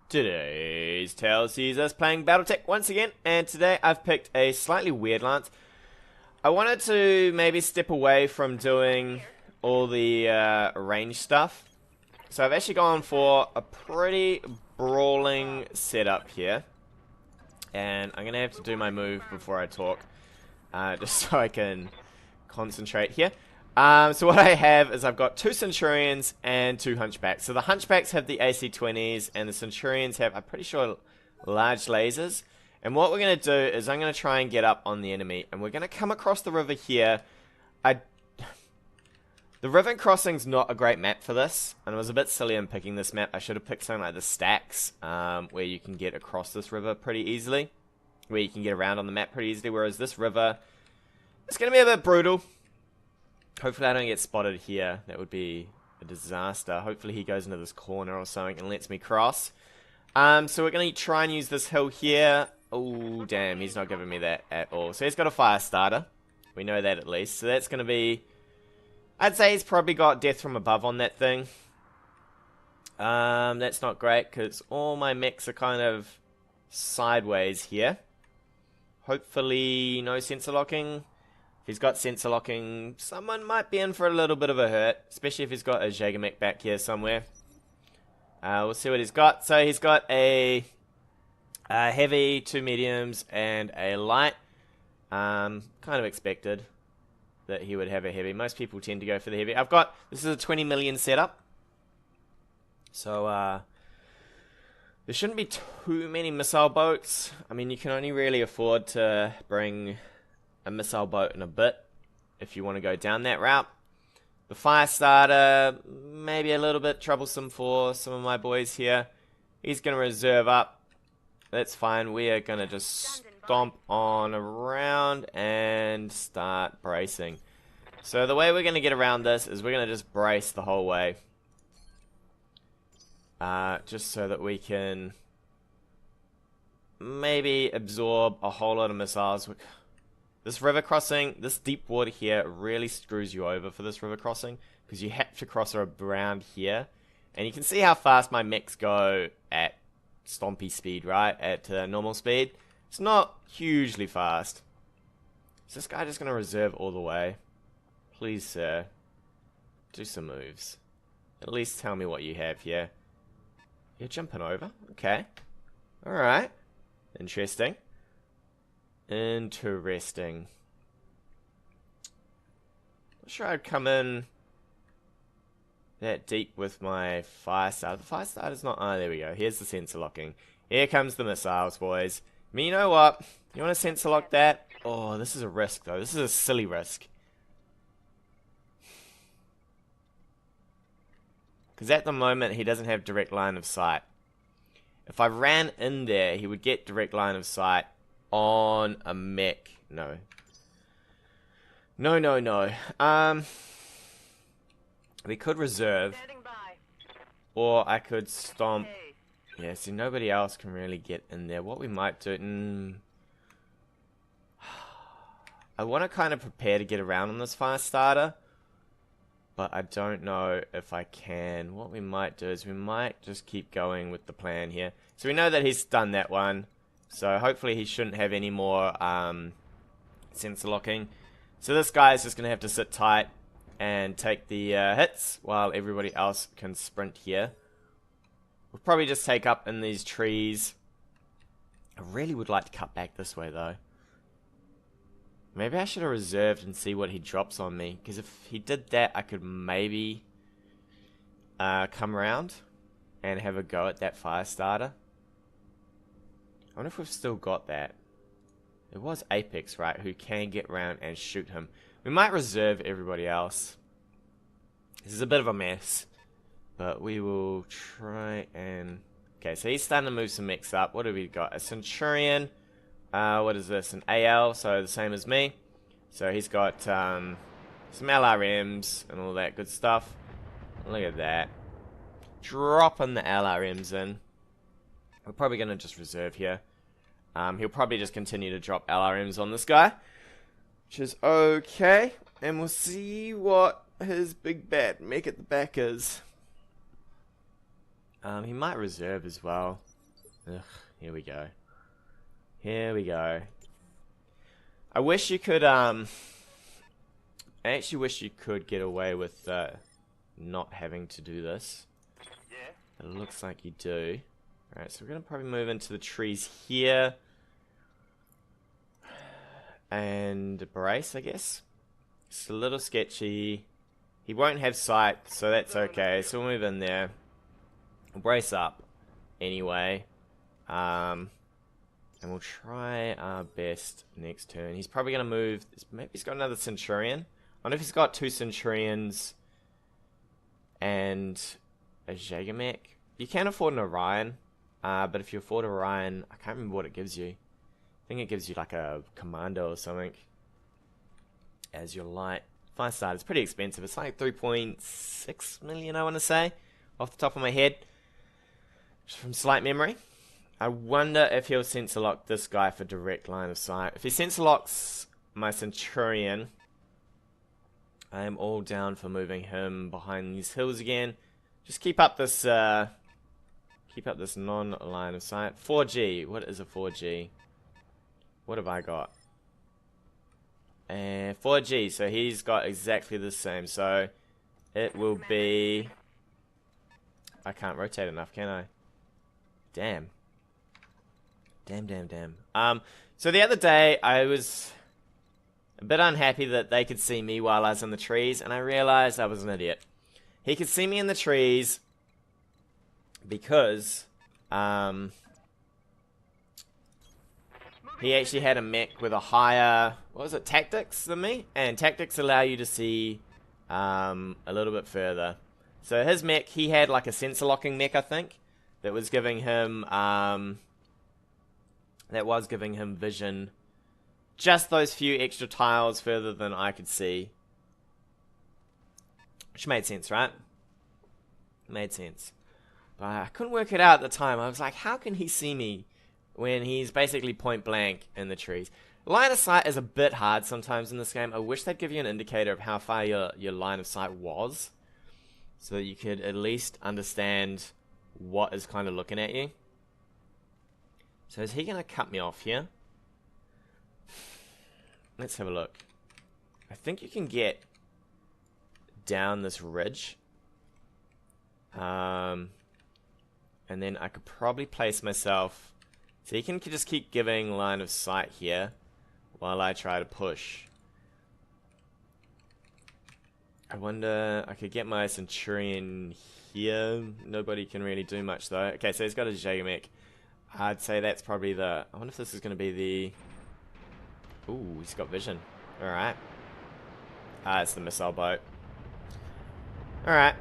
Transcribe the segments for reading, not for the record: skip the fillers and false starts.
Today's tale sees us playing BattleTech once again, and today I've picked a slightly weird lance. I wanted to maybe step away from doing all the range stuff, so I've actually gone for a pretty brawling setup here, and I'm going to have to do my move before I talk, just so I can concentrate here. So what I have is I've got 2 Centurions and 2 Hunchbacks. So the Hunchbacks have the AC-20s and the Centurions have, I'm pretty sure, large lasers. And what we're going to do is I'm going to try and get up on the enemy. And we're going to come across the river here. The river crossing's not a great map for this. And I was a bit silly in picking this map. I should have picked something like the Stacks, where you can get across this river pretty easily. Where you can get around on the map pretty easily. Whereas this river, it's going to be a bit brutal. Hopefully I don't get spotted here. That would be a disaster. Hopefully he goes into this corner or something and lets me cross. So we're going to try and use this hill here. Oh, damn. He's not giving me that at all. So he's got a fire starter. We know that at least. So that's going to be... I'd say he's probably got death from above on that thing. That's not great because all my mechs are kind of sideways here. Hopefully no sensor locking. If he's got sensor locking, someone might be in for a little bit of a hurt, especially if he's got a Jaeger mech back here somewhere. We'll see what he's got. So he's got a heavy, 2 mediums, and a light. Kind of expected that he would have a heavy. Most people tend to go for the heavy. This is a 20 million setup. So, there shouldn't be too many missile boats. I mean, you can only really afford to bring a missile boat and a bit if you want to go down that route. The fire starter, maybe a little bit troublesome for some of my boys here. He's going to reserve up. That's fine. We are going to just stomp on around and start bracing. So the way we're going to get around this is we're going to just brace the whole way. Just so that we can maybe absorb a whole lot of missiles. This river crossing, this deep water here really screws you over for this river crossing because you have to cross around here. And you can see how fast my mechs go at stompy speed, right? At normal speed. It's not hugely fast. Is this guy just going to reserve all the way? Please, sir. Do some moves. At least tell me what you have here. You're jumping over? Okay. Alright. Interesting. Interesting. Not sure I'd come in that deep with my fire starter. The fire starter's not... Oh, there we go. Here's the sensor locking. Here comes the missiles, boys. I mean, you know what? You want to sensor lock that? Oh, this is a risk, though. This is a silly risk. Because at the moment, he doesn't have direct line of sight. If I ran in there, he would get direct line of sight on a mech. No. No. We could reserve. Or I could stomp. Yeah, see, nobody else can really get in there. What we might do... I want to kind of prepare to get around on this fire starter. But I don't know if I can. What we might do is we might just keep going with the plan here. So we know that he's done that one. So hopefully he shouldn't have any more sensor locking. So this guy is just going to have to sit tight and take the hits while everybody else can sprint here. We'll probably just take up in these trees. I really would like to cut back this way though. Maybe I should have reserved and see what he drops on me. Because if he did that, I could maybe come around and have a go at that fire starter. I wonder if we've still got that. It was Apex, right, who can get around and shoot him. We might reserve everybody else. This is a bit of a mess. But we will try and... Okay, so he's starting to move some mechs up. What have we got? A Centurion. What is this? An AL, so the same as me. So he's got some LRMs and all that good stuff. Look at that. Dropping the LRMs in. We're probably going to just reserve here. He'll probably just continue to drop LRMs on this guy. Which is okay. And we'll see what his big bad mech at the back is. He might reserve as well. Ugh, here we go. Here we go. I wish you could, I actually wish you could get away with, not having to do this. But it looks like you do. Alright, so we're gonna probably move into the trees here. And brace, I guess. It's a little sketchy. He won't have sight, so that's okay. So we'll move in there. We'll brace up anyway. And we'll try our best next turn. He's probably going to move. Maybe he's got another Centurion. I don't know if he's got 2 Centurions and a Jaeger Mech. You can afford an Orion. But if you afford Orion, I can't remember what it gives you. I think it gives you like a Commando or something as your light. 5-star, it's pretty expensive. It's like 3.6 million, I want to say, off the top of my head, just from slight memory. I wonder if he'll sensor lock this guy for direct line of sight. If he sensor locks my Centurion, I am all down for moving him behind these hills again. Just keep up this non-line of sight. 4G. What is a 4G? What have I got? 4G, so he's got exactly the same. So it will be... I can't rotate enough, can I? Damn. Damn. So the other day, I was a bit unhappy that they could see me while I was in the trees, and I realized I was an idiot. He could see me in the trees because... he actually had a mech with a higher, what was it, tactics than me? And tactics allow you to see a little bit further. So his mech, he had like a sensor locking mech, I think, that was giving him vision just those few extra tiles further than I could see. Which made sense, right? Made sense. But I couldn't work it out at the time. I was like, how can he see me when he's basically point blank in the trees? Line of sight is a bit hard sometimes in this game. I wish they'd give you an indicator of how far your line of sight was, so that you could at least understand what is kind of looking at you. So is he going to cut me off here? Let's have a look. I think you can get down this ridge. And then I could probably place myself... So he can just keep giving line of sight here while I try to push. I wonder... I could get my Centurion here. Nobody can really do much though. Okay, so he's got a Jaeger Mech. I'd say that's probably the... I wonder if this is going to be the... Ooh, he's got vision. Alright. It's the missile boat. Alright.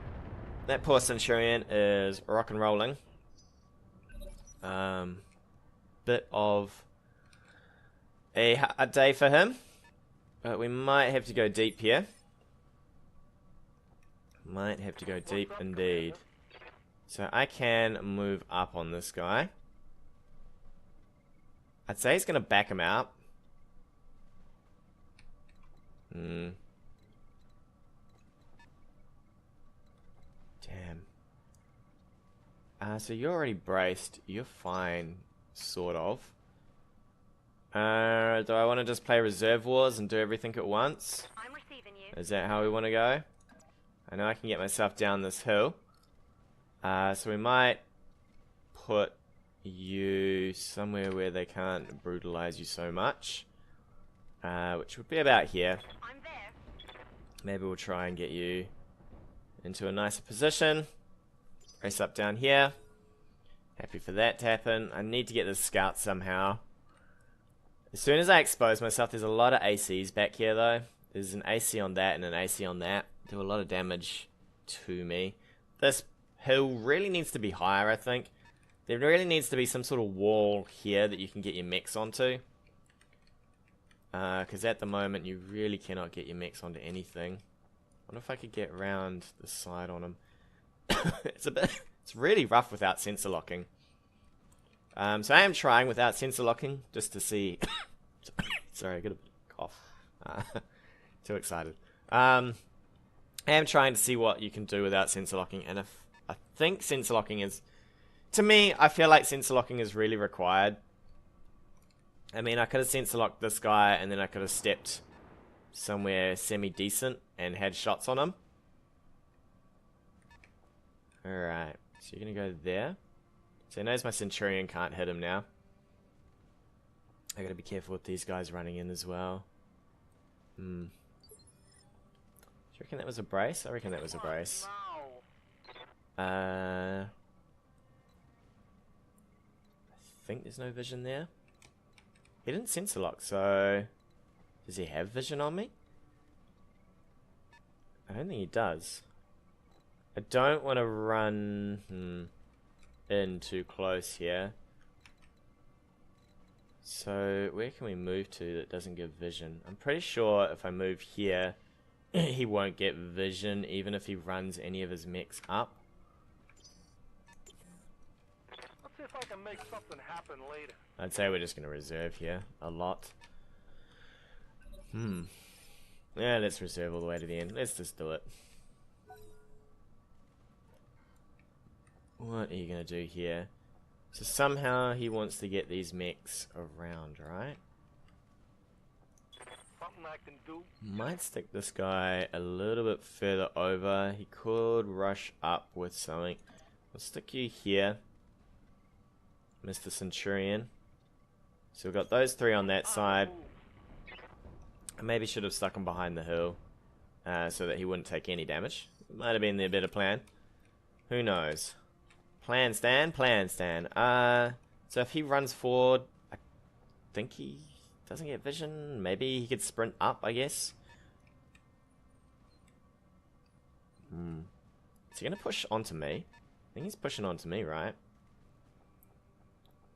That poor Centurion is rock and rolling. Bit of a day for him. But we might have to go deep here. Might have to go deep indeed. So I can move up on this guy. I'd say he's going to back him out. Damn. So you're already braced. You're fine, sort of. Do I want to just play Reserve Wars and do everything at once? I'm receiving you. Is that how we want to go? I know I can get myself down this hill. So we might put you somewhere where they can't brutalize you so much. Which would be about here. I'm there. Maybe we'll try and get you into a nicer position. Race up down here. Happy for that to happen. I need to get this scout somehow. As soon as I expose myself, there's a lot of ACs back here though. There's an AC on that and an AC on that. Do a lot of damage to me. This hill really needs to be higher, I think. There really needs to be some sort of wall here that you can get your mechs onto. Because at the moment you really cannot get your mechs onto anything. I wonder if I could get around the side on them. It's really rough without sensor locking. So I am trying without sensor locking just to see. Sorry, I got a cough. Too excited. I am trying to see what you can do without sensor locking, and if I think sensor locking is To me, I feel like sensor locking is really required. I mean, I could have sensor locked this guy, and then I could have stepped somewhere semi-decent and had shots on him. Alright, so you're gonna go there. So he knows my Centurion can't hit him now. I gotta be careful with these guys running in as well. Do you reckon that was a brace? I reckon that was a brace. I think there's no vision there. He didn't sensor lock, so does he have vision on me? I don't think he does. I don't want to run in too close here. So where can we move to that doesn't give vision? I'm pretty sure if I move here, he won't get vision even if he runs any of his mechs up. Let's see if I can make something happen later. I'd say we're just going to reserve here a lot. Yeah, let's reserve all the way to the end. Let's just do it. What are you going to do here? So somehow he wants to get these mechs around, right? Something I can do. Might stick this guy a little bit further over. He could rush up with something. We'll stick you here, Mr. Centurion. So we've got those three on that side. I maybe should have stuck him behind the hill so that he wouldn't take any damage. Might have been the better plan. Who knows? Plan Stan, plan Stan. So if he runs forward, I think he doesn't get vision. Maybe he could sprint up, I guess. Is he going to push onto me? I think he's pushing onto me, right?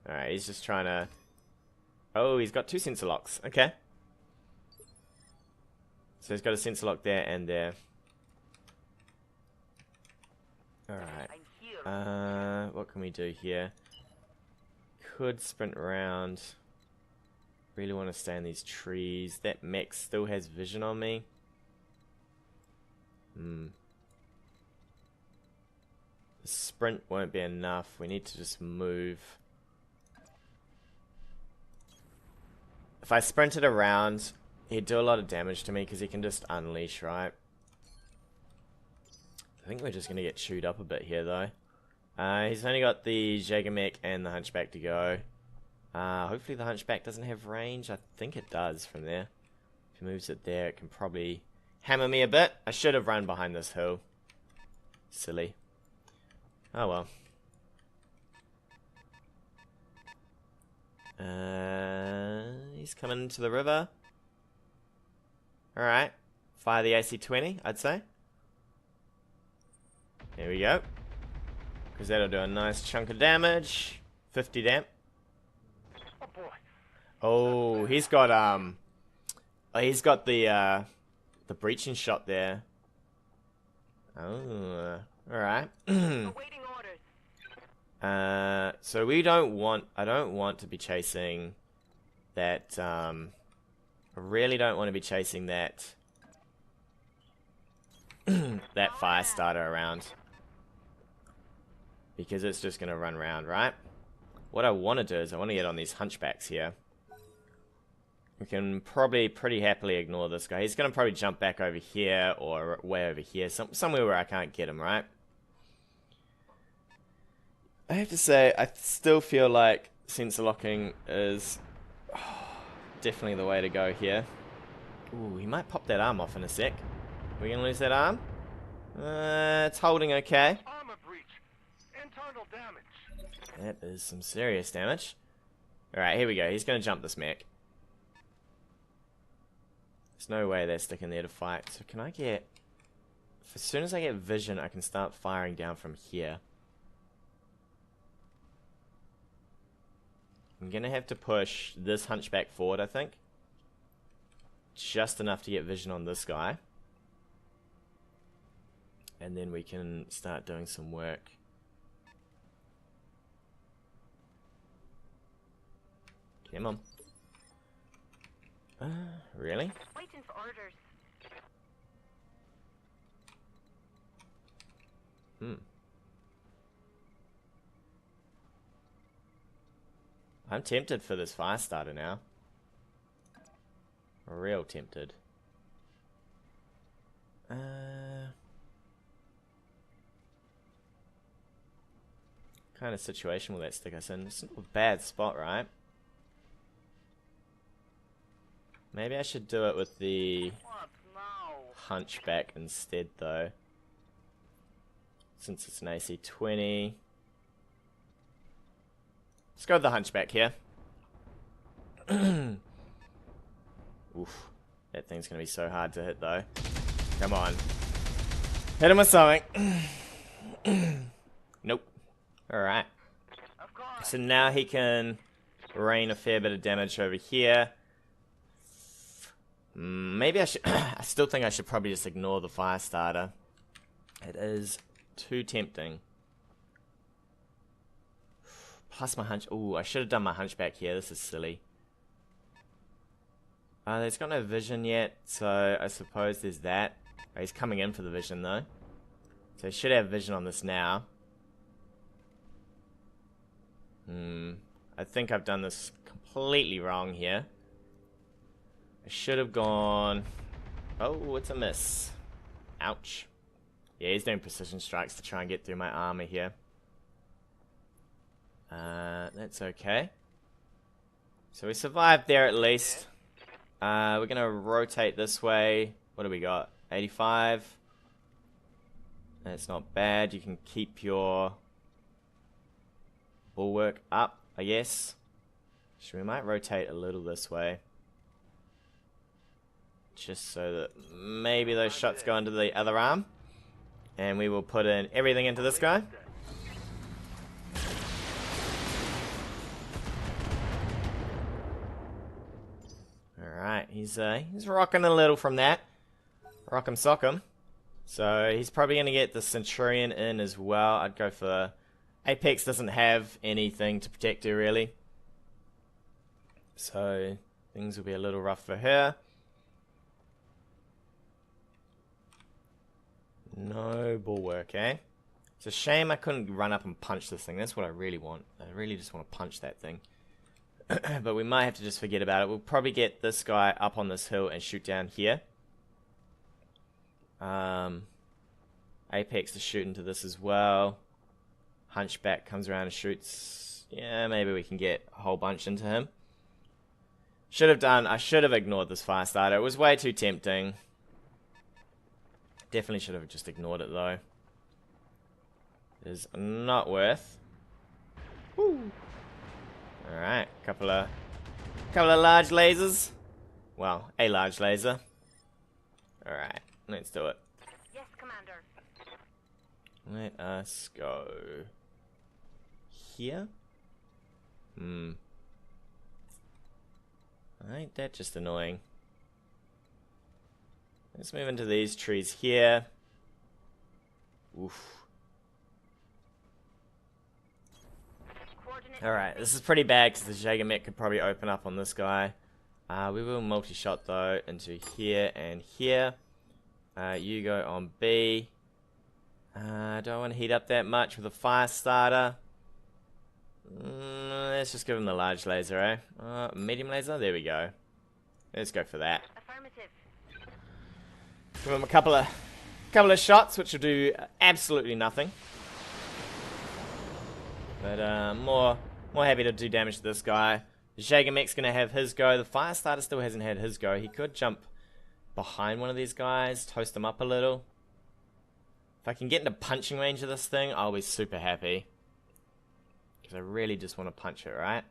Alright, he's just trying to... Oh, he's got two sensor locks. Okay. So he's got a sensor lock there and there. Alright. What can we do here? Could sprint around. Really want to stay in these trees. That mech still has vision on me. The sprint won't be enough. We need to just move. If I sprinted around, he'd do a lot of damage to me because he can just unleash, right? I think we're just going to get chewed up a bit here, though. He's only got the Jaeger Mech and the Hunchback to go. Hopefully the Hunchback doesn't have range. I think it does from there. If he moves it there, it can probably hammer me a bit. I should have run behind this hill. Silly. Oh well. He's coming into the river. Alright. Fire the AC-20, I'd say. There we go. Because that'll do a nice chunk of damage. 50 damp. Oh boy. Oh, he's got the breaching shot there. Oh, alright. Awaiting orders. So we don't want, I don't want to be chasing that, I really don't want to be chasing that, that fire starter around. Because it's just going to run around, right? What I want to do is I want to get on these hunchbacks here. We can probably pretty happily ignore this guy. He's going to probably jump back over here or way over here. Somewhere where I can't get him, right? I have to say, I still feel like sensor locking is definitely the way to go here. Ooh, he might pop that arm off in a sec. Are we going to lose that arm? It's holding okay. Armor breach. Internal damage. That is some serious damage. Alright, here we go. He's going to jump this mech. There's no way they're sticking there to fight. So can I get... As soon as I get vision, I can start firing down from here. I'm going to have to push this hunchback forward, I think. Just enough to get vision on this guy. And then we can start doing some work. Come on. Really? Waiting for orders. I'm tempted for this fire starter now. Real tempted. Kind of situation will that stick us in? It's not a bad spot, right? Maybe I should do it with the hunchback instead, though. Since it's an AC-20. Let's go with the hunchback here. Oof. That thing's gonna be so hard to hit, though. Come on. Hit him with something. Nope. Alright. So now he can rain a fair bit of damage over here. Maybe I should... I still think I should probably just ignore the fire starter. It is too tempting. Plus my hunch... Ooh, I should have done my hunchback here. This is silly. There's got no vision yet, so I suppose there's that. Oh, he's coming in for the vision, though. So he should have vision on this now. I think I've done this completely wrong here. I should have gone... Oh, it's a miss. Ouch. Yeah, he's doing precision strikes to try and get through my armor here. That's okay. So we survived there at least. We're gonna rotate this way. What do we got? 85. That's not bad. You can keep your bulwark up, I guess. So we might rotate a little this way. Just so that maybe those shots go into the other arm. And we will put in everything into this guy. Alright, he's rocking a little from that. Rock'em sock'em. So he's probably going to get the Centurion in as well. I'd go for... Apex doesn't have anything to protect her, really. So things will be a little rough for her. No bulwark, eh? It's a shame I couldn't run up and punch this thing. That's what I really want. I really just want to punch that thing. But we might have to just forget about it. We'll probably get this guy up on this hill and shoot down here. Apex to shoot into this as well. Hunchback comes around and shoots. Yeah, maybe we can get a whole bunch into him. I should have ignored this fire starter. It was way too tempting. Definitely should have just ignored it though. It is not worth. Woo. Alright, couple of large lasers. Well, a large laser. Alright, let's do it. Yes, Commander. Let us go here. Ain't that just annoying? Let's move into these trees here. Oof. Alright, this is pretty bad because the Gaint Mech could probably open up on this guy. We will multi-shot though into here and here. You go on B. Don't want to heat up that much with a fire starter. Let's just give him the large laser, eh? Medium laser? There we go. Let's go for that. Affirmative. Give him a couple of shots, which will do absolutely nothing. But more happy to do damage to this guy. The Gaint Mech's gonna have his go. The fire starter still hasn't had his go. He could jump behind one of these guys, toast him up a little. If I can get into punching range of this thing, I'll be super happy. Because I really just want to punch it, right?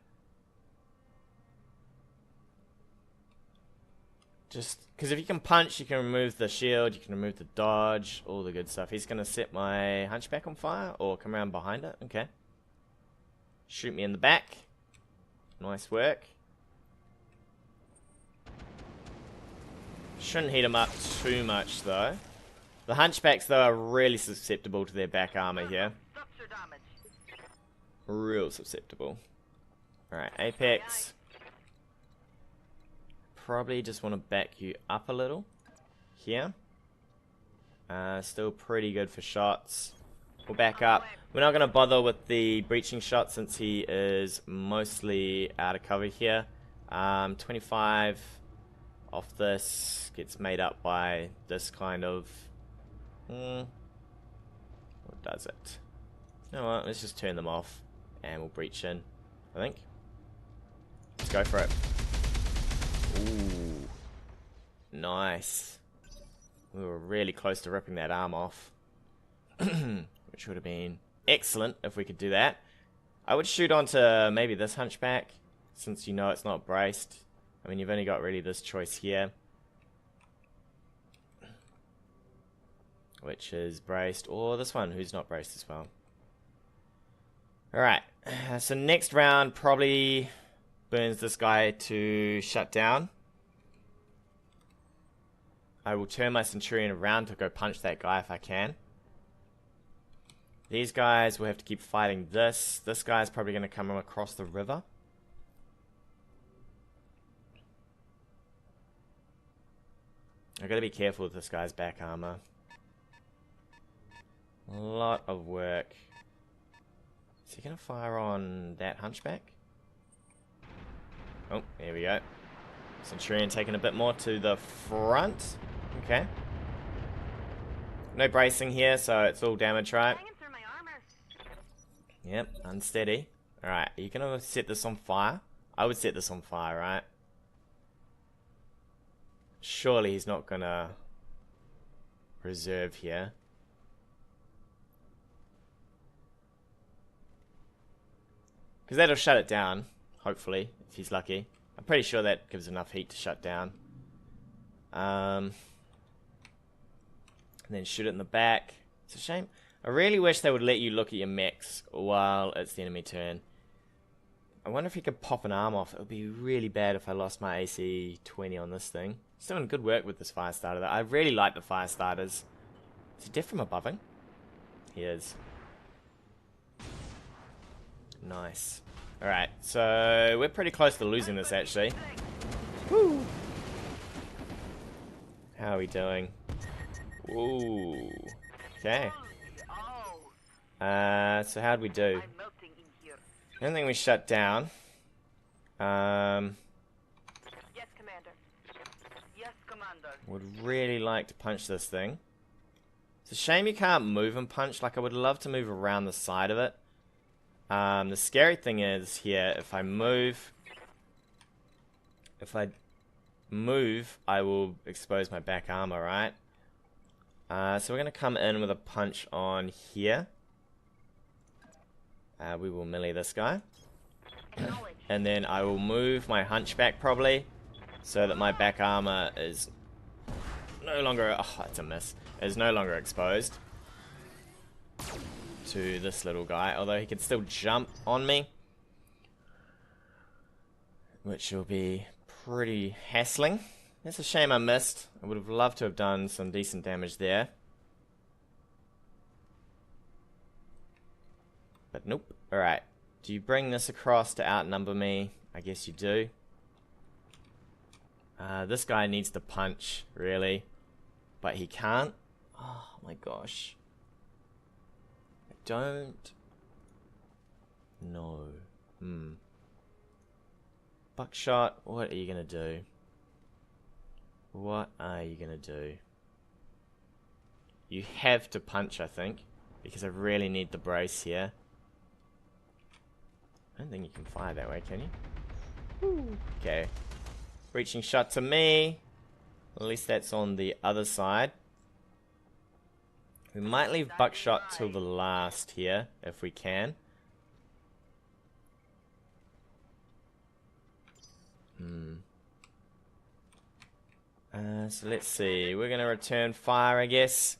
Just because if you can punch, you can remove the shield, you can remove the dodge, all the good stuff. He's going to set my hunchback on fire or come around behind it. Okay. Shoot me in the back. Nice work. Shouldn't heat him up too much, though. The hunchbacks, though, are really susceptible to their back armor here. Real susceptible. Alright, Apex. Probably just want to back you up a little. Here. Still pretty good for shots. We'll back up. We're not going to bother with the breaching shot since he is mostly out of cover here. 25 off this gets made up by this kind of... what does it? You know what, let's just turn them off and we'll breach in, I think. Let's go for it. Ooh. Nice. We were really close to ripping that arm off. Which would have been excellent if we could do that. I would shoot onto maybe this hunchback, since you know it's not braced. I mean, you've only got really this choice here, which is braced, or this one, who's not braced as well. Alright, so next round probably burns this guy to shut down. I will turn my Centurion around to go punch that guy if I can. These guys will have to keep fighting this. This guy's probably going to come across the river. I've got to be careful with this guy's back armor. A lot of work. Is he going to fire on that hunchback? Oh, there we go. Centurion taking a bit more to the front. Okay. No bracing here, so it's all damage, right? Yep, unsteady. Alright, are you going to set this on fire? I would set this on fire, right? Surely he's not going to reserve here. Because that'll shut it down, hopefully, if he's lucky. I'm pretty sure that gives enough heat to shut down. And then shoot it in the back. It's a shame. I really wish they would let you look at your mechs while it's the enemy turn. I wonder if he could pop an arm off. It would be really bad if I lost my AC 20 on this thing. He's doing good work with this fire starter though. I really like the fire starters. Is he dead from aboving? He is. Nice. Alright, so we're pretty close to losing this actually. Woo! How are we doing? Ooh. Okay. So how'd we do? I don't think we shut down. Yes, Commander. Yes, Commander. Would really like to punch this thing. It's a shame you can't move and punch. Like, I would love to move around the side of it. The scary thing is here, if I move, I will expose my back armor, right? So we're going to come in with a punch on here. We will melee this guy. And then I will move my hunchback probably, so that my back armor is no longer, oh, that's a miss, is no longer exposed to this little guy, although he can still jump on me, which will be pretty hassling. It's a shame I missed. I would have loved to have done some decent damage there. But nope. Alright. Do you bring this across to outnumber me? I guess you do. This guy needs to punch, really. But he can't. Oh my gosh. I don't know. Buckshot, what are you gonna do? What are you gonna do? You have to punch, I think, because I really need the brace here. I don't think you can fire that way, can you? Okay. Reaching shot to me. At least that's on the other side. We might leave buckshot till the last here, if we can. So let's see. We're going to return fire, I guess.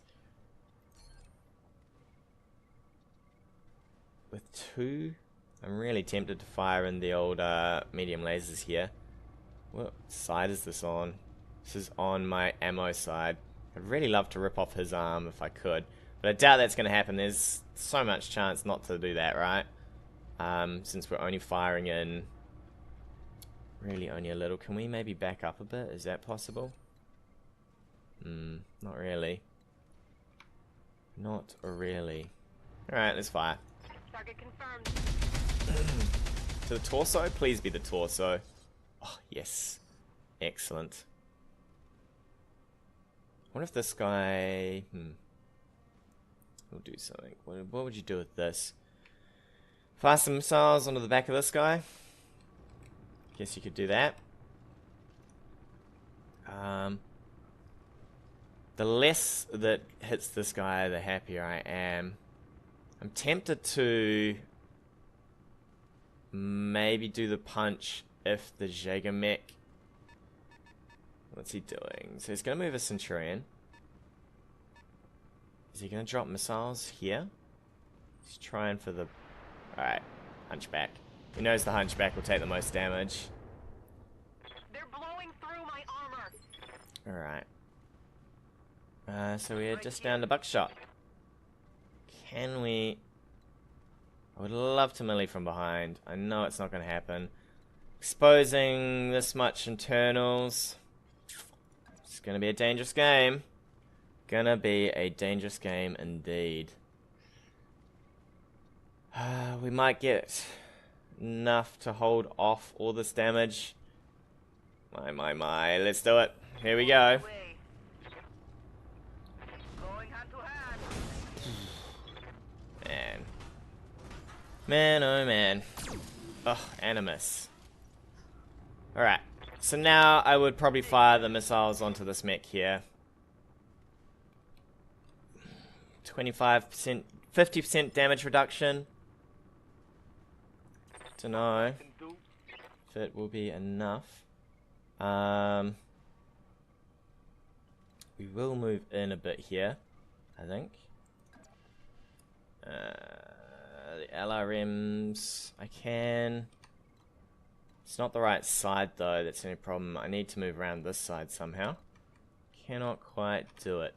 With 2. I'm really tempted to fire in the old medium lasers here. What side is this on? This is on my ammo side. I'd really love to rip off his arm if I could. But I doubt that's going to happen. There's so much chance not to do that, right? Since we're only firing in... really only a little. Can we maybe back up a bit? Is that possible? Not really. Not really. Alright, let's fire. Target confirmed. To the torso? Please be the torso. Oh, yes. Excellent. What if this guy... We'll do something. What would you do with this? Fire some missiles onto the back of this guy. Guess you could do that. The less that hits this guy, the happier I am. I'm tempted to maybe do the punch if the Jaeger Mech... What's he doing? So he's going to move a Centurion. Is he going to drop missiles here? He's trying for the... Alright, Hunchback. He knows the Hunchback will take the most damage. They're blowing through my armor. Alright. So we're just down to Buckshot. Can we... I would love to melee from behind. I know it's not going to happen. Exposing this much internals. It's going to be a dangerous game. Gonna be a dangerous game indeed. We might get enough to hold off all this damage. My. Let's do it. Here we go. Going hand to hand. Man. Man, oh man. Ugh, Animus. Alright. So now I would probably fire the missiles onto this mech here. 25%, 50% damage reduction. Don't know if it will be enough. We will move in a bit here, I think. The LRMs, I can. It's not the right side though, that's the only problem. I need to move around this side somehow. Cannot quite do it.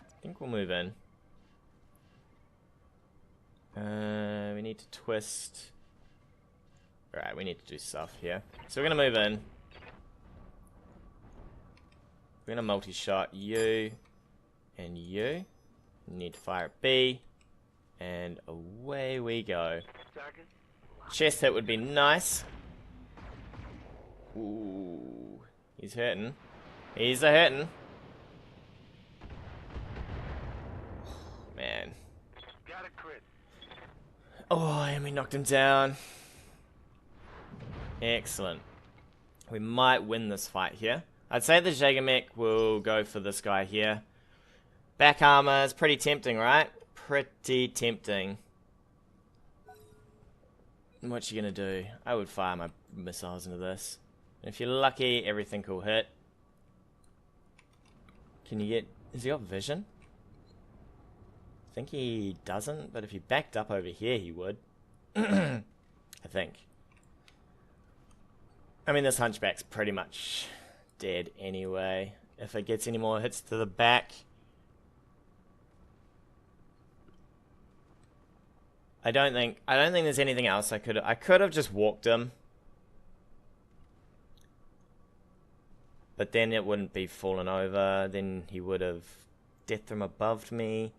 I think we'll move in. We need to twist. Alright, we need to do stuff here. So we're gonna move in. We're gonna multi-shot you and you. Need to fire at B. And away we go. Chest hit would be nice. Ooh. He's hurting. He's a hurting. Man. Got a crit. Oh, and we knocked him down. Excellent. We might win this fight here. I'd say the Jaeger Mech will go for this guy here. Back armor is pretty tempting, right? Pretty tempting. What you gonna do? I would fire my missiles into this. And if you're lucky, everything will hit. Can you get... Has he got vision? I think he doesn't, but if he backed up over here, he would. I think. I mean, this Hunchback's pretty much dead anyway. If it gets any more hits to the back... I don't think there's anything else I could have just walked him. But then it wouldn't be fallen over. Then he would have death from above me.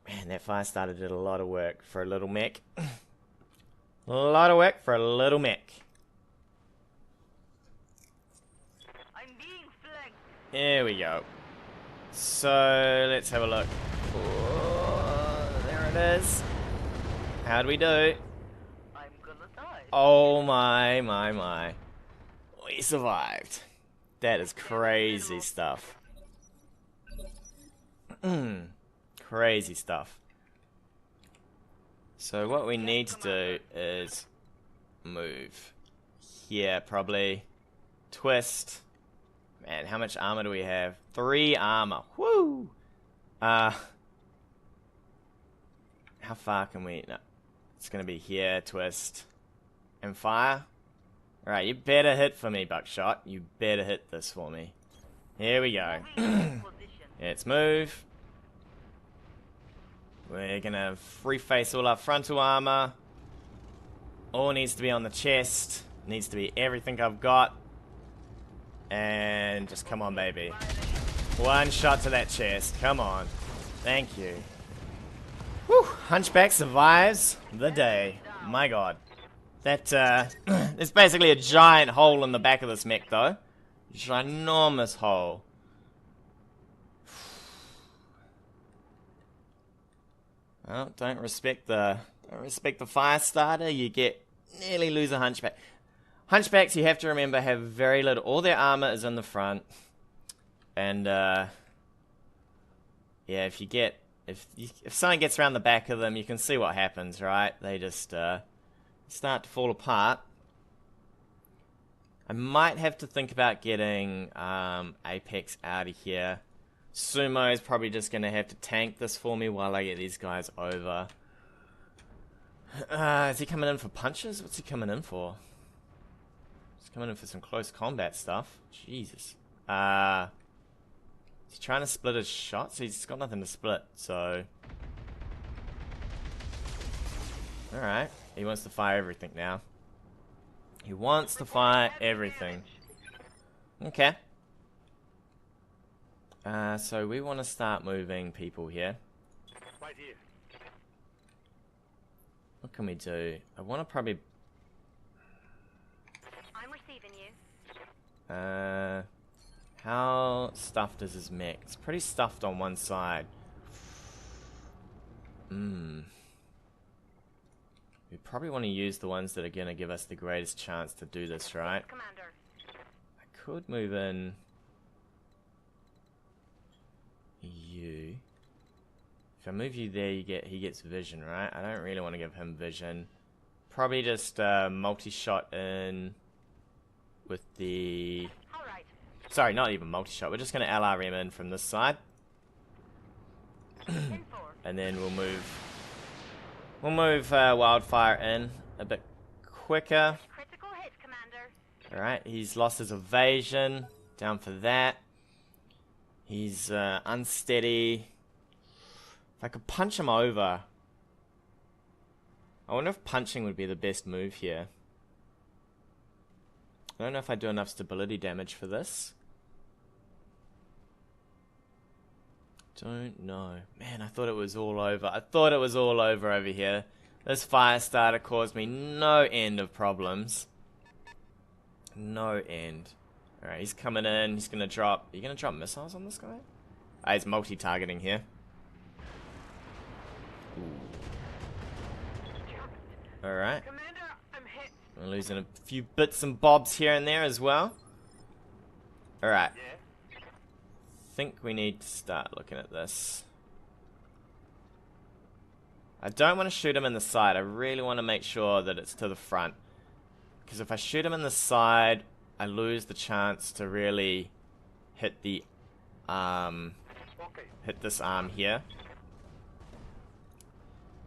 Man, that fire starter did a lot of work for a little mech. A lot of work for a little mech. I'm being flanked. There we go. So let's have a look. Oh, there it is. How'd we do? I'm gonna die. Oh my. We survived. That is crazy stuff. Crazy stuff. So what we need to do is move here, probably. Twist. Man, how much armor do we have? 3 armor. Woo! How far can we... No. It's gonna be here, twist. And fire. Alright, you better hit for me, Buckshot. You better hit this for me. Here we go. Let's move. We're gonna free face all our frontal armor. All needs to be on the chest. Needs to be everything I've got. And just come on, baby. One shot to that chest. Come on. Thank you. Whew. Hunchback survives the day. My god. That, there's basically a giant hole in the back of this mech, though. Ginormous hole. Well, don't respect the fire starter, you nearly lose a hunchback. Hunchbacks, you have to remember, have very little. All their armor is in the front. And, yeah, if something gets around the back of them, you can see what happens, right? They just, start to fall apart. I might have to think about getting, Apex out of here. Sumo is probably just going to have to tank this for me while I get these guys over. Is he coming in for punches? What's he coming in for? He's coming in for some close combat stuff. Jesus. Is he trying to split his shots? He's got nothing to split, so... Alright. He wants to fire everything now. He wants to fire everything. Okay. So we want to start moving people here. Right here. What can we do? I want to probably... I'm receiving you. How stuffed is his mech? It's pretty stuffed on one side. We probably want to use the ones that are going to give us the greatest chance to do this, right? Commander. I could move in... you. If I move you there, he gets vision, right? I don't really want to give him vision. Probably just multi-shot in with the... All right. Sorry, not even multi-shot. We're just going to LRM in from this side. And then we'll move Wildfire in a bit quicker. Critical hit, Commander. Alright, he's lost his evasion. Down for that. He's unsteady. If I could punch him over. I wonder if punching would be the best move here. I don't know if I do enough stability damage for this. Don't know. Man, I thought it was all over. I thought it was all over here. This fire starter caused me no end of problems. No end. Alright, he's coming in. He's gonna drop... Are you gonna drop missiles on this guy? Ah, he's multi-targeting here. Alright. Commander, I'm hit. We're losing a few bits and bobs here and there as well. Alright. Yeah. Think we need to start looking at this. I don't want to shoot him in the side. I really want to make sure that it's to the front. Because if I shoot him in the side... I lose the chance to really hit the hit this arm here.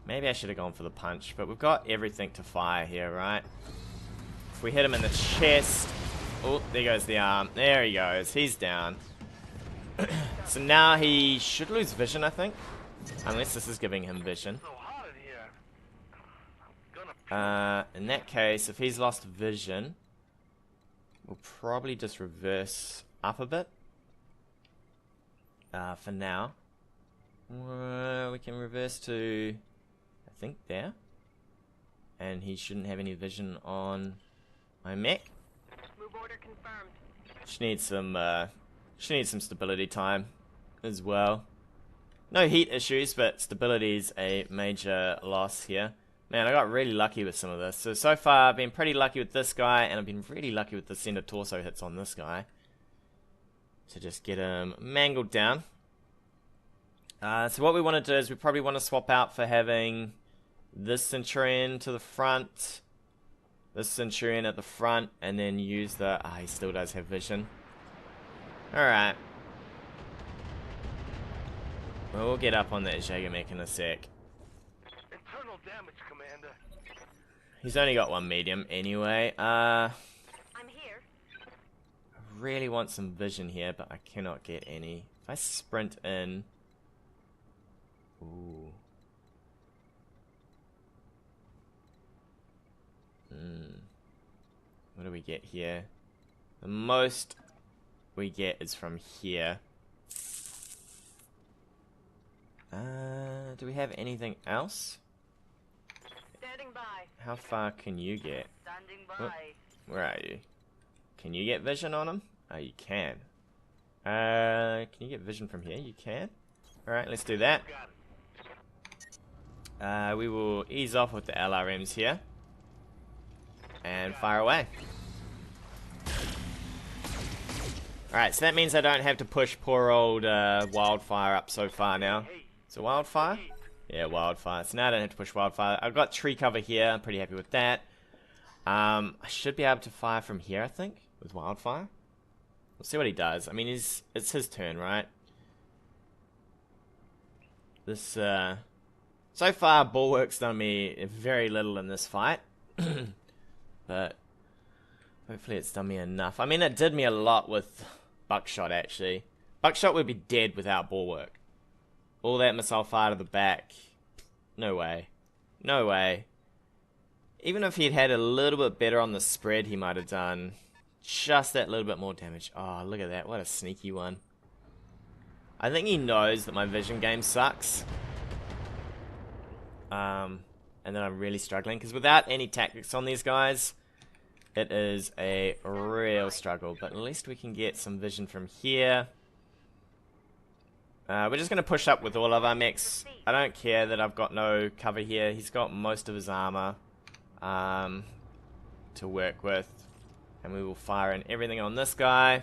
Maybe I should have gone for the punch, but we've got everything to fire here, right? If we hit him in the chest... Oh, there goes the arm. There he goes. He's down. So now he should lose vision, I think. Unless this is giving him vision. So hot in here. In that case, if he's lost vision... We'll probably just reverse up a bit. For now. We can reverse to... I think there. And he shouldn't have any vision on my mech. Move order confirmed. She needs some stability time as well. No heat issues, but stability is a major loss here. Man, I got really lucky with some of this. So far, I've been pretty lucky with this guy, and I've been really lucky with the center torso hits on this guy. To just get him mangled down. So what we want to do is we probably want to swap out for having this Centurion to the front, this Centurion at the front, and then use the... Ah, he still does have vision. Alright. We'll get up on that Jaeger mech in a sec. Internal damage, Commander. He's only got one medium anyway. I'm here. I really want some vision here, but I cannot get any. If I sprint in... Ooh. What do we get here? The most we get is from here. Do we have anything else? Standing by. How far can you get? Standing Oh, where are you? Can you get vision on him? Oh, you can. Can you get vision from here? You can. Alright, let's do that. We will ease off with the LRMs here. And fire away. Alright, so that means I don't have to push poor old Wildfire up so far now. So Wildfire? Yeah, Wildfire. So now I don't have to push Wildfire. I've got tree cover here. I'm pretty happy with that. I should be able to fire from here, I think, with Wildfire. We'll see what he does. I mean, it's his turn, right? This, so far, Bulwark's done me very little in this fight. But hopefully it's done me enough. I mean, it did me a lot with Buckshot, actually. Buckshot would be dead without Bulwark. All that missile fire to the back. No way. No way. Even if he'd had a little bit better on the spread, he might have done just that little bit more damage. Oh, look at that. What a sneaky one. I think he knows that my vision game sucks. And then I'm really struggling. Because without any tactics on these guys, it is a real struggle. But at least we can get some vision from here. We're just going to push up with all of our mechs. I don't care that I've got no cover here. He's got most of his armor to work with. And we will fire in everything on this guy.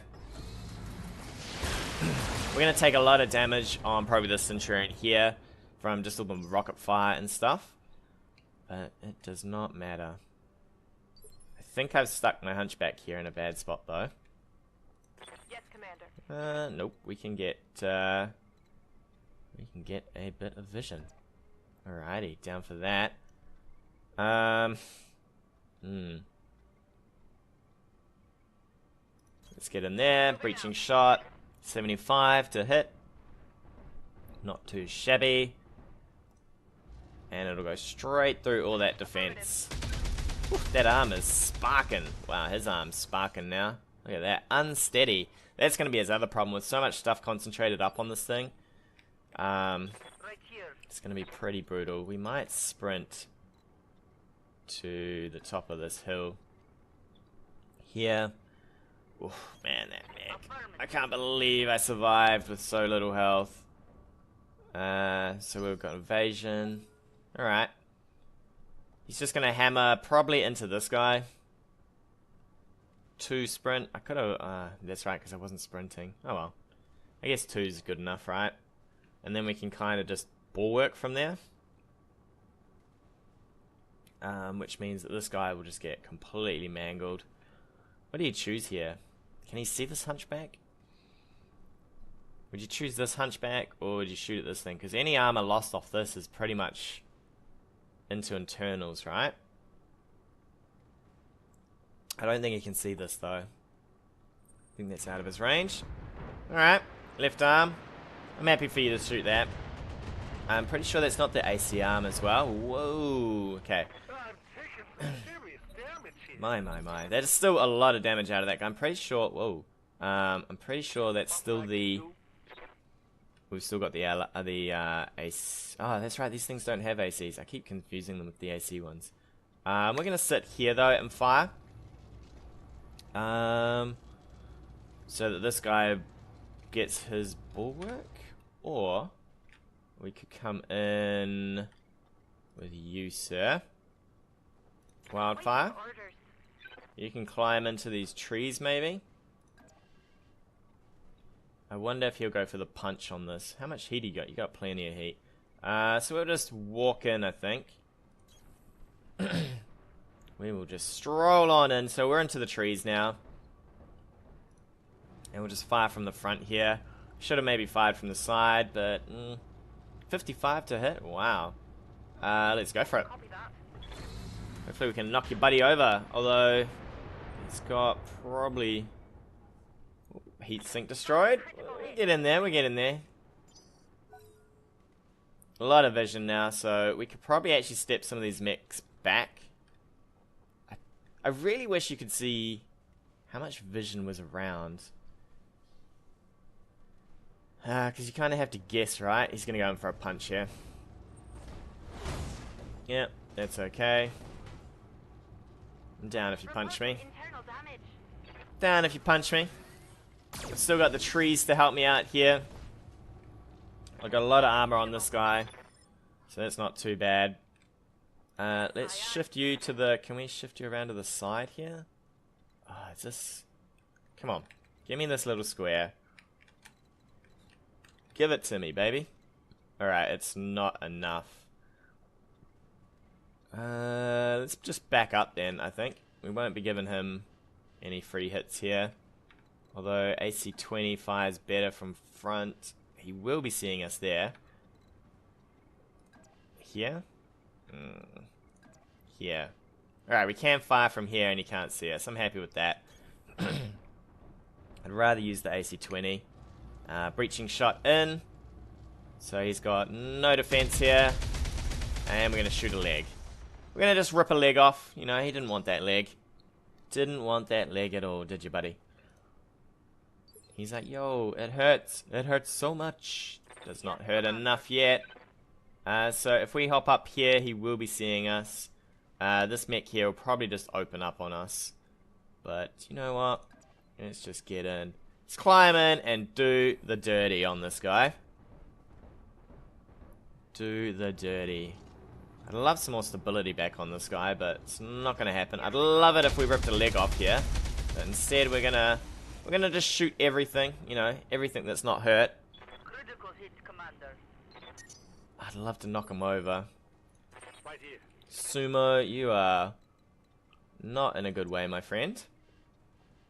We're going to take a lot of damage on probably the Centurion here from just all the rocket fire and stuff. But it does not matter. I think I've stuck my Hunchback here in a bad spot though. Yes, Commander. Nope. We can get a bit of vision. Alrighty, down for that. Let's get in there. Breaching shot. 75 to hit. Not too shabby. And it'll go straight through all that defense. Oof, that arm is sparking. Wow, his arm's sparking now. Look at that. Unsteady. That's going to be his other problem with so much stuff concentrated up on this thing. It's going to be pretty brutal. We might sprint to the top of this hill here. Oof, man, that mech. I can't believe I survived with so little health. So we've got evasion. Alright. He's just going to hammer probably into this guy. 2 sprint. I could have... that's right, because I wasn't sprinting. Oh well. I guess 2 is good enough, right? And then we can kind of just bulwark from there. Which means that this guy will just get completely mangled. What do you choose here? Can he see this Hunchback? Would you choose this Hunchback, or would you shoot at this thing? Because any armor lost off this is pretty much into internals, right? I don't think he can see this, though. I think that's out of his range. Alright, left arm. I'm happy for you to shoot that. I'm pretty sure that's not the AC arm as well. Whoa, okay. My. That is still a lot of damage out of that guy. I'm pretty sure... Whoa. I'm pretty sure that's still the... We've still got the AC... Oh, that's right. These things don't have ACs. I keep confusing them with the AC ones. We're going to sit here, though, and fire. So that this guy gets his bulwark. Or we could come in with you, sir. Wildfire. You can climb into these trees, maybe. I wonder if he'll go for the punch on this. How much heat you got? You got plenty of heat. So we'll just walk in, I think. We will just stroll on in. So we're into the trees now. And we'll just fire from the front here. Should have maybe fired from the side, but 55 to hit. Wow. Let's go for it. Hopefully we can knock your buddy over. Although he's got probably heat sink destroyed. We get in there. We get in there. A lot of vision now, so we could probably actually step some of these mechs back. I really wish you could see how much vision was around. Because you kind of have to guess, right? He's going to go in for a punch here. Yep, that's okay. I'm down if you punch me. Internal damage. Down if you punch me. I've still got the trees to help me out here. I've got a lot of armor on this guy, so that's not too bad. Let's shift you to the... Can we shift you around to the side here? Oh, is this... Come on. Give me this little square. Give it to me, baby. Alright, it's not enough. Let's just back up then, I think. We won't be giving him any free hits here. Although AC-20 fires better from front. He will be seeing us there. Here? Here. Alright, we can fire from here and he can't see us. I'm happy with that. I'd rather use the AC-20. Breaching shot in. So he's got no defense here. And we're going to shoot a leg. We're going to just rip a leg off. You know, he didn't want that leg. Didn't want that leg at all, did you, buddy? He's like, yo, it hurts. It hurts so much. Does not hurt enough yet. So if we hop up here, he will be seeing us. This mech here will probably just open up on us. But you know what? Let's just get in. Let's climb in and do the dirty on this guy. Do the dirty. I'd love some more stability back on this guy, but it's not going to happen. I'd love it if we ripped a leg off here. But instead we're gonna just shoot everything, you know, everything that's not hurt. Critical hit, Commander. I'd love to knock him over. Right here. Sumo, you are not in a good way, my friend.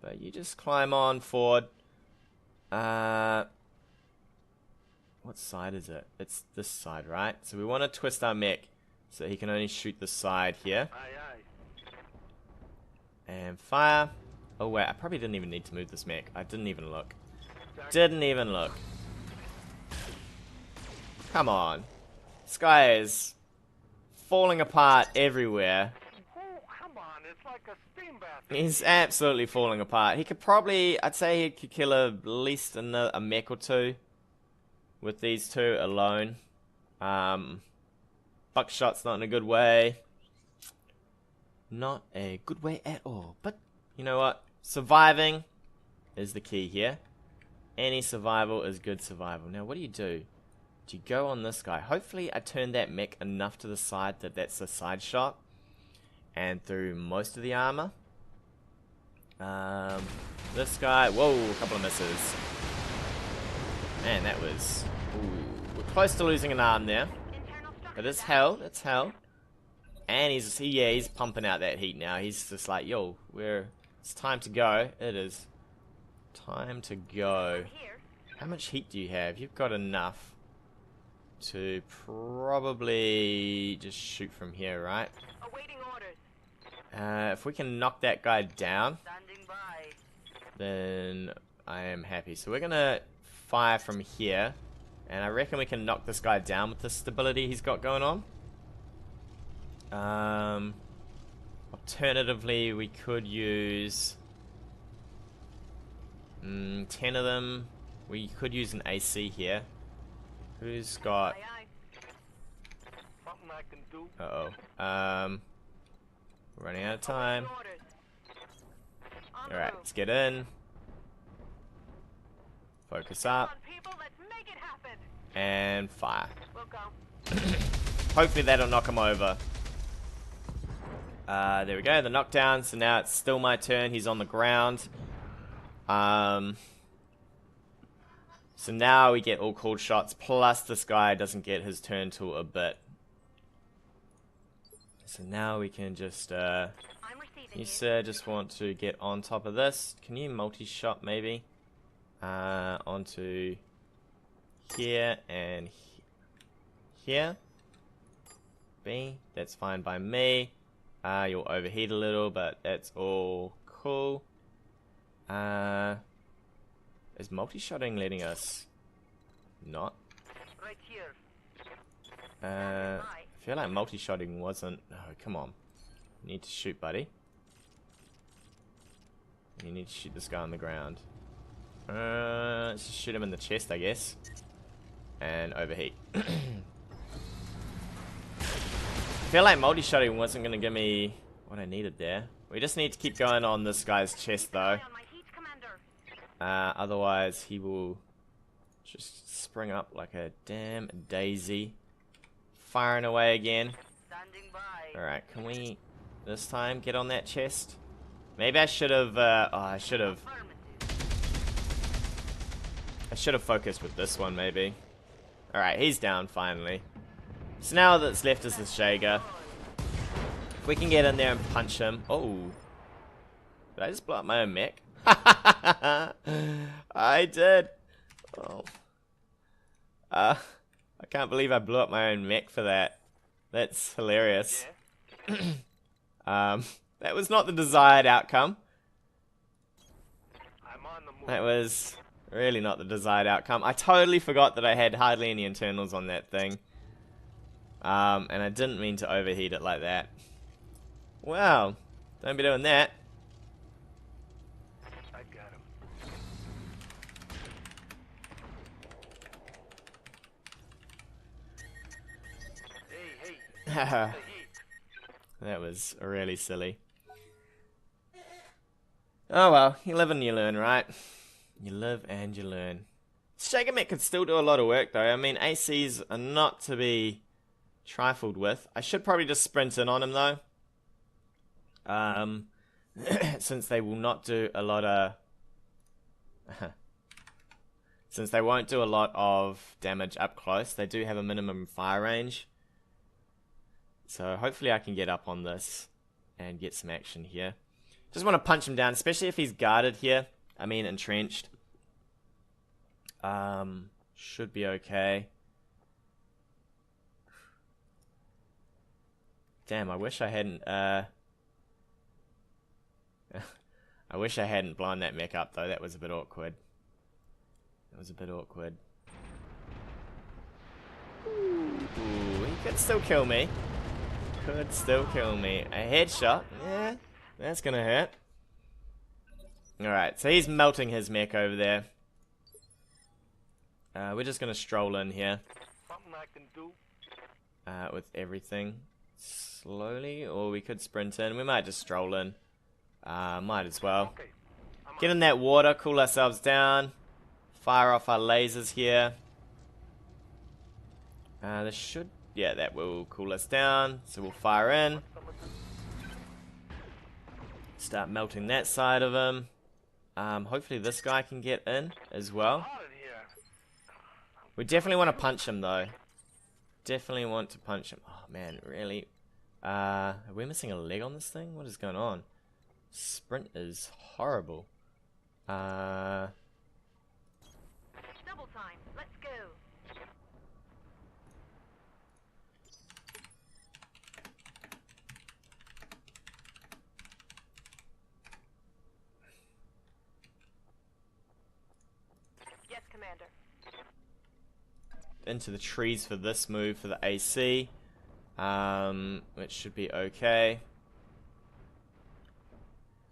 But you just climb on forward. What side is it? It's this side, right? So we want to twist our mech so he can only shoot the side here. Aye, aye. And fire. Oh wait, I probably didn't even need to move this mech. I didn't even look. Didn't even look. Come on. This guy is falling apart everywhere. Oh, come on. It's like a steam bath. He's absolutely falling apart. He could probably, I'd say he could kill at least a mech or two with these two alone. Buckshot's not in a good way. Not a good way at all. But, you know what? Surviving is the key here. Any survival is good survival. Now, what do? Do you go on this guy? Hopefully, I turned that mech enough to the side that that's a side shot. And through most of the armor. This guy... Whoa, a couple of misses. Man, that was... Ooh, we're close to losing an arm there. But it's hell. It's hell. And he's pumping out that heat now. He's just like, yo, it's time to go. It is time to go. How much heat do you have? You've got enough to probably just shoot from here, right? Awaiting orders. If we can knock that guy down, Standing by. then I am happy. So we're gonna fire from here, and I reckon we can knock this guy down with the stability he's got going on. Alternatively, we could use 10 of them. We could use an AC here. Who's got... Aye, aye. Something I can do. Uh-oh. We're running out of time. Awaiting orders. On the Alright, move. let's get in. Focus up. Come on, people, let's make it happen. And fire. We'll go. Hopefully that'll knock him over. There we go, the knockdown. So now it's still my turn. He's on the ground. So now we get all called shots. Plus this guy doesn't get his turn till a bit. So now we can just... I'm receiving you, sir, just want to get on top of this. Can you multi-shot maybe? Onto here and here. B, that's fine by me. You'll overheat a little, but that's all cool. Is multi-shotting letting us not? Right here. I feel like multi-shotting wasn't... Oh, come on. You need to shoot, buddy. You need to shoot this guy on the ground. Let's just shoot him in the chest, I guess. And overheat. feel like multi-shotting wasn't going to give me what I needed there. We just need to keep going on this guy's chest, though. Eye on my heat, Commander. Otherwise, he will just spring up like a damn daisy. Firing away again. Standing by. Alright, can we this time get on that chest? Maybe I should have, I should have focused with this one, maybe. Alright, he's down finally. So now that's left is the Shager. If we can get in there and punch him. Oh. Did I just blow up my own mech? I did. Oh. I can't believe I blew up my own mech for that. That's hilarious. That was not the desired outcome. I'm on the move. That was really not the desired outcome. I totally forgot that I had hardly any internals on that thing. And I didn't mean to overheat it like that. Wow. Don't be doing that. I got him. Hey, the heat. That was really silly. Oh well, you live and you learn, right? You live and you learn. Shager Mech could still do a lot of work though. I mean, ACs are not to be trifled with. I should probably just sprint in on him though. Since they will not do a lot of... Since they won't do a lot of damage up close, they do have a minimum fire range. So hopefully I can get up on this and get some action here. Just want to punch him down, especially if he's guarded here. I mean entrenched. Should be okay. Damn, I wish I hadn't I wish I hadn't blown that mech up though, that was a bit awkward. That was a bit awkward. Ooh, he could still kill me. Could still kill me. A headshot? Yeah, that's gonna hurt. Alright, so he's melting his mech over there. We're just gonna stroll in here. Something I can do. With everything. Slowly, or we could sprint in. We might just stroll in. Might as well. Okay. Get in that water, cool ourselves down. Fire off our lasers here. This should... Yeah, that will cool us down. So we'll fire in. Start melting that side of him. Hopefully this guy can get in as well. Out of here. We definitely want to punch him though. Definitely want to punch him. Oh man, really? Are we missing a leg on this thing? What is going on? Sprint is horrible. Double time. Let's go. Yes, Commander. Into the trees for this move for the AC. Which should be okay.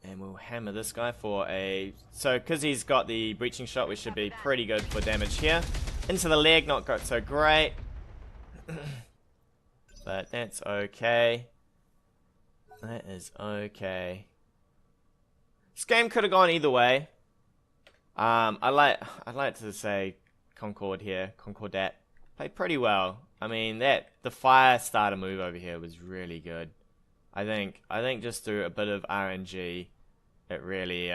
And we'll hammer this guy for a... So, because he's got the breaching shot, we should be pretty good for damage here. Into the leg, not got so great. But that's okay. That is okay. This game could have gone either way. I'd like to say Concord here, Concordat, played pretty well. I mean, the fire starter move over here was really good. I think just through a bit of RNG, it really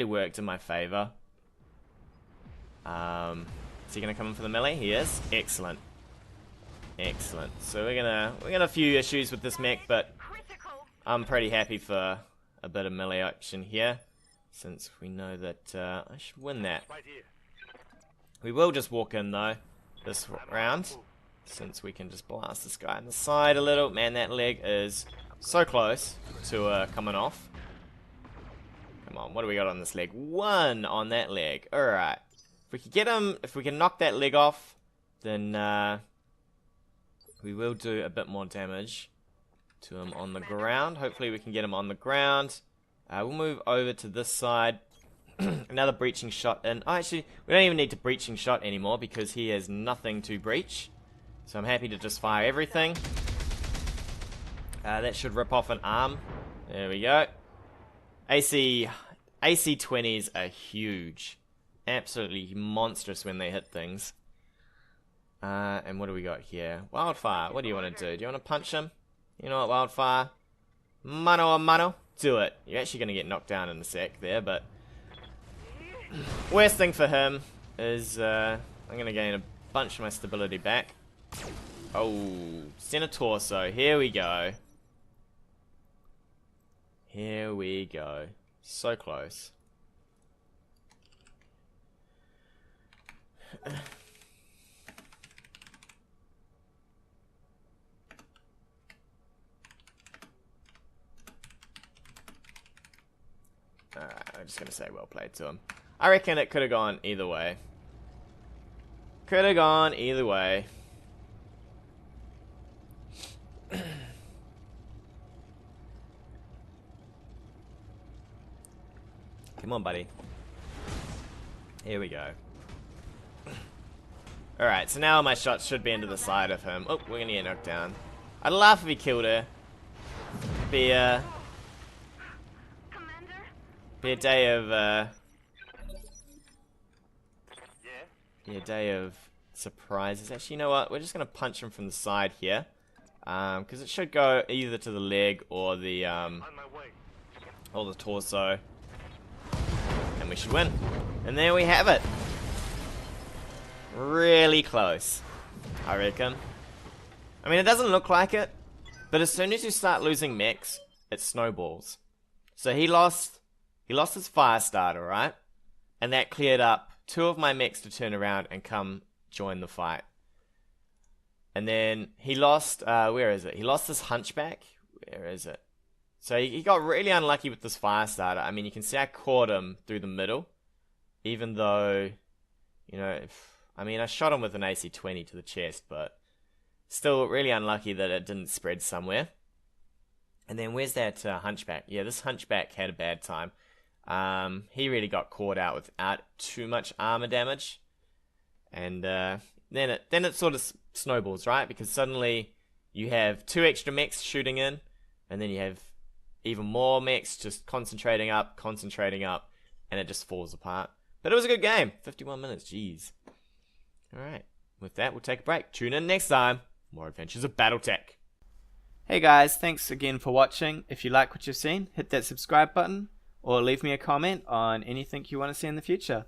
worked in my favor. Is he gonna come in for the melee? He is. Excellent. Excellent. So we got a few issues with this mech, but Critical. I'm pretty happy for a bit of melee action here, since we know that I should win that. Right here. We will just walk in though this round, since we can just blast this guy on the side a little. Man, that leg is so close to coming off. Come on, what do we got on this leg? 1 on that leg. Alright. If we can get him, if we can knock that leg off, then we will do a bit more damage to him on the ground. Hopefully we can get him on the ground. We'll move over to this side. Another breaching shot in. Oh, actually, we don't even need to breaching shot anymore because he has nothing to breach. So I'm happy to just fire everything. That should rip off an arm. There we go. AC-20s are huge. Absolutely monstrous when they hit things. And what do we got here? Wildfire, what do you want to do? Do you want to punch him? You know what, Wildfire? Mano a mano? Do it. You're actually going to get knocked down in a sec there, but... worst thing for him is I'm going to gain a bunch of my stability back. Oh, center torso. Here we go. Here we go. So close. Alright, I'm just going to say well played to him. I reckon it could have gone either way. Could have gone either way. Come on, buddy. Here we go. Alright, so now my shots should be into the side of him. Oh, we're going to get knocked down. I'd laugh if he killed her. Be a day of be a day of surprises. Actually, you know what? We're just gonna punch him from the side here, because it should go either to the leg or the torso, and we should win. And there we have it. Really close, I reckon. I mean, it doesn't look like it, but as soon as you start losing mechs, it snowballs. So he lost his fire starter, right? And that cleared up 2 of my mechs to turn around and come join the fight. And then he lost, where is it? He lost his hunchback. Where is it? So he got really unlucky with this fire starter. I mean, you can see I caught him through the middle. Even though, you know, I shot him with an AC-20 to the chest, but still really unlucky that it didn't spread somewhere. And then where's that hunchback? Yeah, this hunchback had a bad time. He really got caught out without too much armor damage. And then it sort of snowballs, right? Because suddenly you have 2 extra mechs shooting in, and then you have even more mechs just concentrating up, and it just falls apart. But it was a good game. 51 minutes, jeez. Alright, with that, we'll take a break. Tune in next time. More adventures of BattleTech. Hey guys, thanks again for watching. If you like what you've seen, hit that subscribe button, or leave me a comment on anything you want to see in the future.